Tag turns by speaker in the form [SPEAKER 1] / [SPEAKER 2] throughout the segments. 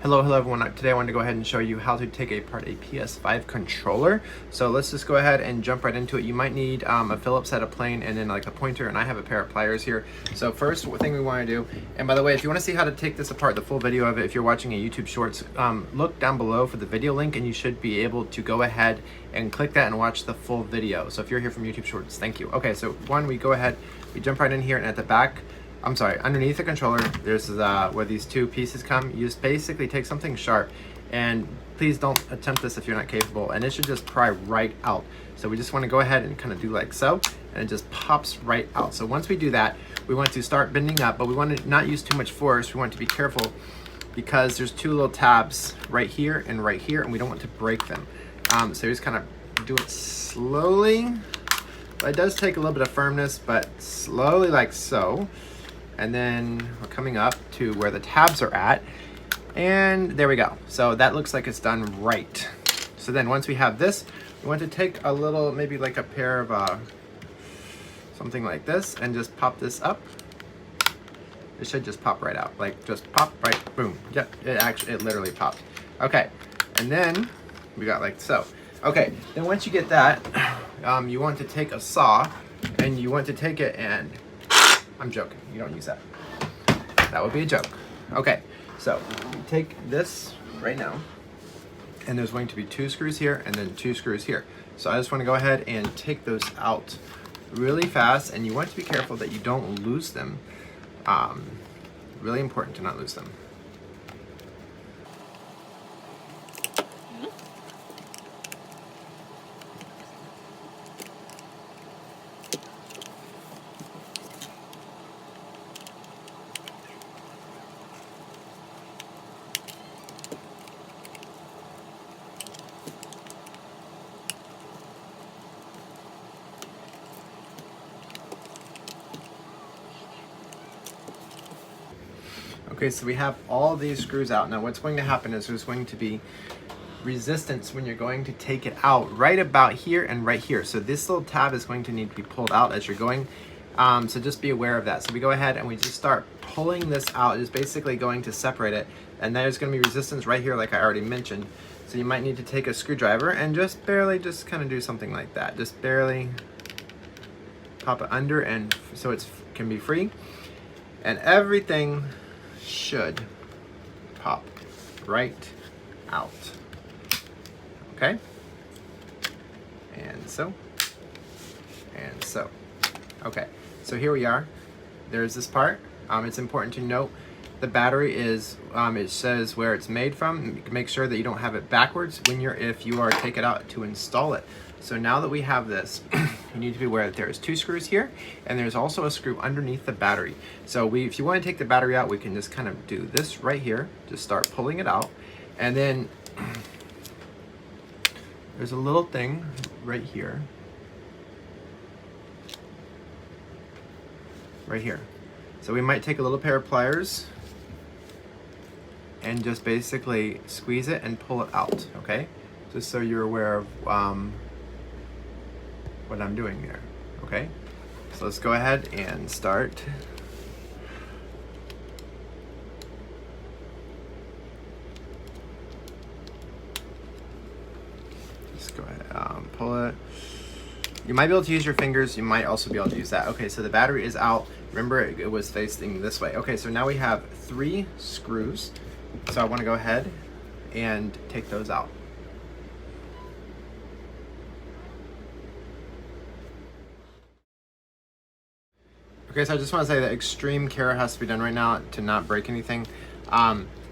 [SPEAKER 1] Hello everyone. Today I wanted to go ahead and show you how to take apart a PS5 controller. So let's just go ahead and jump right into it. You might need a Phillips head, a plane, and then like a pointer, and I have a pair of pliers here. So first thing we want to do, and by the way, if you want to see how to take this apart, the full video of it, if you're watching a YouTube Shorts, look down below for the video link and you should be able to go ahead and click that and watch the full video. So if you're here from YouTube Shorts, thank you. Okay, so we go ahead, we jump right in here, and at the back, underneath the controller, there's where these two pieces come. You just basically take something sharp, and please don't attempt this if you're not capable, and it should just pry right out. So we just want to go ahead and kind of do like so, and it just pops right out. So once we do that, we want to start bending up, but we want to not use too much force. We want to be careful because there's two little tabs right here, and we don't want to break them. So just kind of do it slowly. But it does take a little bit of firmness, but slowly like so. And then we're coming up to where the tabs are at, and there we go. So that looks like it's done right. So then once we have this, we want to take a little, maybe like a pair of something like this, and just pop this up. It should just pop right out, like just pop right, boom. Yep, it literally popped. Okay, and then we got like so. Okay, then once you get that, you want to take a saw, and you want to take it and, I'm joking, you don't use that. That would be a joke. Okay, so you take this right now, and there's going to be two screws here and then two screws here. So I just want to go ahead and take those out really fast, and you want to be careful that you don't lose them. Really important to not lose them. Okay, so we have all these screws out. Now what's going to happen is there's going to be resistance when you're going to take it out right about here and right here. So this little tab is going to need to be pulled out as you're going. So just be aware of that. So we go ahead and we just start pulling this out. It's basically going to separate it. And there's going to be resistance right here like I already mentioned. So you might need to take a screwdriver and just barely just kind of do something like that. Just barely pop it under, and so it can be free. And everything should pop right out. Okay, and so, and so. Okay, so here we are. There's this part. It's important to note the battery is, it says where it's made from. Make sure that you don't have it backwards if you are take it out to install it. So now that we have this, you need to be aware that there's two screws here, and there's also a screw underneath the battery. So if you want to take the battery out, we can just kind of do this right here. Just start pulling it out, and then there's a little thing right here. Right here. So we might take a little pair of pliers and just basically squeeze it and pull it out, okay? Just so you're aware of what I'm doing there, okay? So let's go ahead and start. Just go ahead, pull it. You might be able to use your fingers, you might also be able to use that. Okay, so the battery is out. Remember, it was facing this way. Okay, so now we have 3 screws. So I want to go ahead and take those out. Okay, so I just want to say that extreme care has to be done right now to not break anything.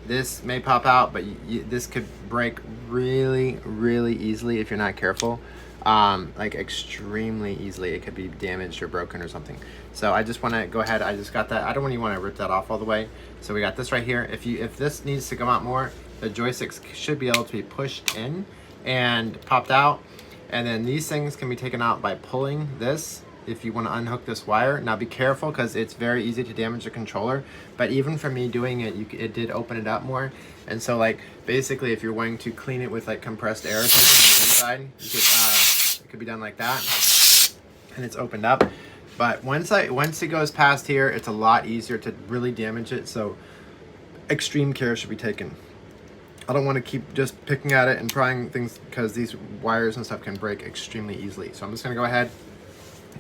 [SPEAKER 1] This may pop out, but this could break really, really easily if you're not careful. Like extremely easily. It could be damaged or broken or something. So I just want to go ahead. I just got that. I don't even want to rip that off all the way. So we got this right here. If this needs to come out more, the joysticks should be able to be pushed in and popped out. And then these things can be taken out by pulling this. If you want to unhook this wire, now be careful because it's very easy to damage the controller. But even for me doing it, it did open it up more. And so like basically, if you're wanting to clean it with like compressed air or something on the inside, it could be done like that, and it's opened up. But once it goes past here, it's a lot easier to really damage it. So extreme care should be taken. I don't want to keep just picking at it and prying things because these wires and stuff can break extremely easily. So I'm just going to go ahead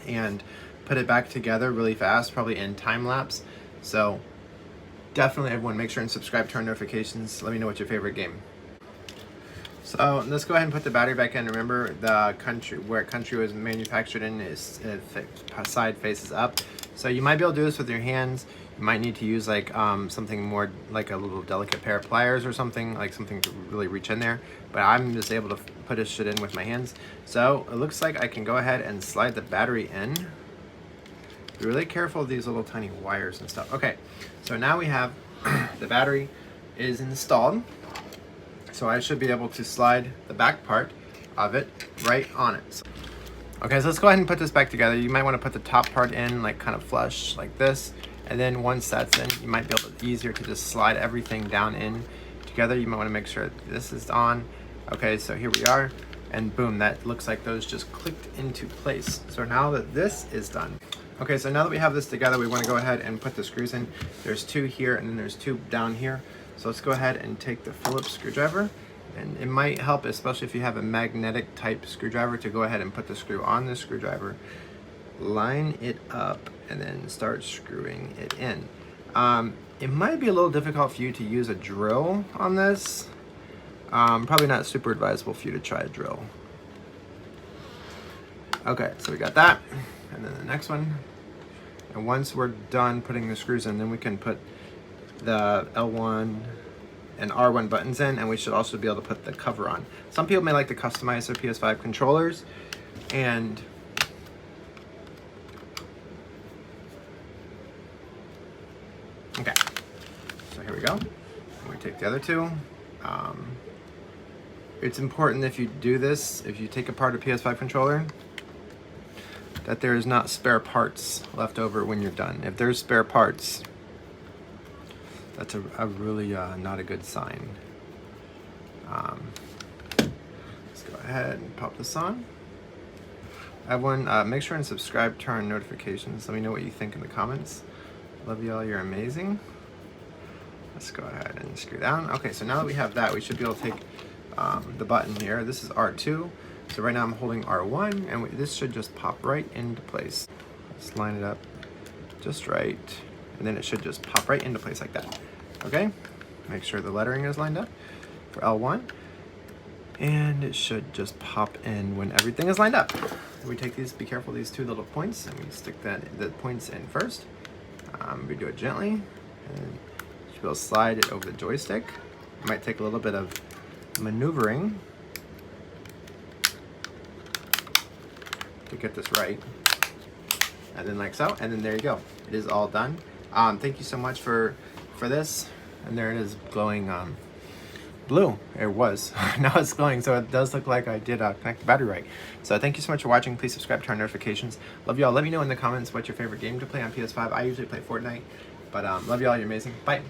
[SPEAKER 1] and put it back together really fast, probably in time lapse. So definitely everyone make sure and subscribe, turn notifications. Let me know what's your favorite game. So let's go ahead and put the battery back in. Remember the country, where country was manufactured in is side faces up. So you might be able to do this with your hands. You might need to use like something more like a little delicate pair of pliers or something, like something to really reach in there. But I'm just able to put this shit in with my hands. So it looks like I can go ahead and slide the battery in. Be really careful of these little tiny wires and stuff. Okay, so now we have the battery is installed. So I should be able to slide the back part of it right on it. Okay, so let's go ahead and put this back together. You might want to put the top part in like kind of flush like this. And then once that's in, you might be able to easier to just slide everything down in together. You might want to make sure this is on. Okay, so here we are. And boom, that looks like those just clicked into place. So now that this is done. Okay, so now that we have this together, we want to go ahead and put the screws in. There's 2 here and then there's 2 down here. So let's go ahead and take the Phillips screwdriver, and it might help, especially if you have a magnetic type screwdriver, to go ahead and put the screw on the screwdriver, line it up, and then start screwing it in. It might be a little difficult for you to use a drill on this. Probably not super advisable for you to try a drill. Okay, so we got that, and then the next one. And once we're done putting the screws in, then we can put the L1 and R1 buttons in, and we should also be able to put the cover on. Some people may like to customize their PS5 controllers, and okay, so here we go. And we take the other 2. It's important if you do this, if you take apart a PS5 controller, that there is not spare parts left over when you're done. If there's spare parts, that's a really not a good sign. Let's go ahead and pop this on. Everyone, make sure and subscribe, turn on notifications. Let me know what you think in the comments. Love y'all, you're amazing. Let's go ahead and screw down. Okay, so now that we have that, we should be able to take the button here. This is R2. So right now I'm holding R1, and this should just pop right into place. Let's line it up just right. And then it should just pop right into place like that. Okay, make sure the lettering is lined up for L1. And it should just pop in when everything is lined up. We take these, be careful, these 2 little points, and we stick the points in first. We do it gently, and you should be able to slide it over the joystick. It might take a little bit of maneuvering to get this right. And then like so, and then there you go. It is all done. Thank you so much for this. And there it is, glowing blue. It was. Now it's glowing, so it does look like I did connect the battery right. So thank you so much for watching. Please subscribe, turn on notifications. Love y'all. Let me know in the comments what's your favorite game to play on PS5. I usually play Fortnite, but love y'all. You're amazing. Bye.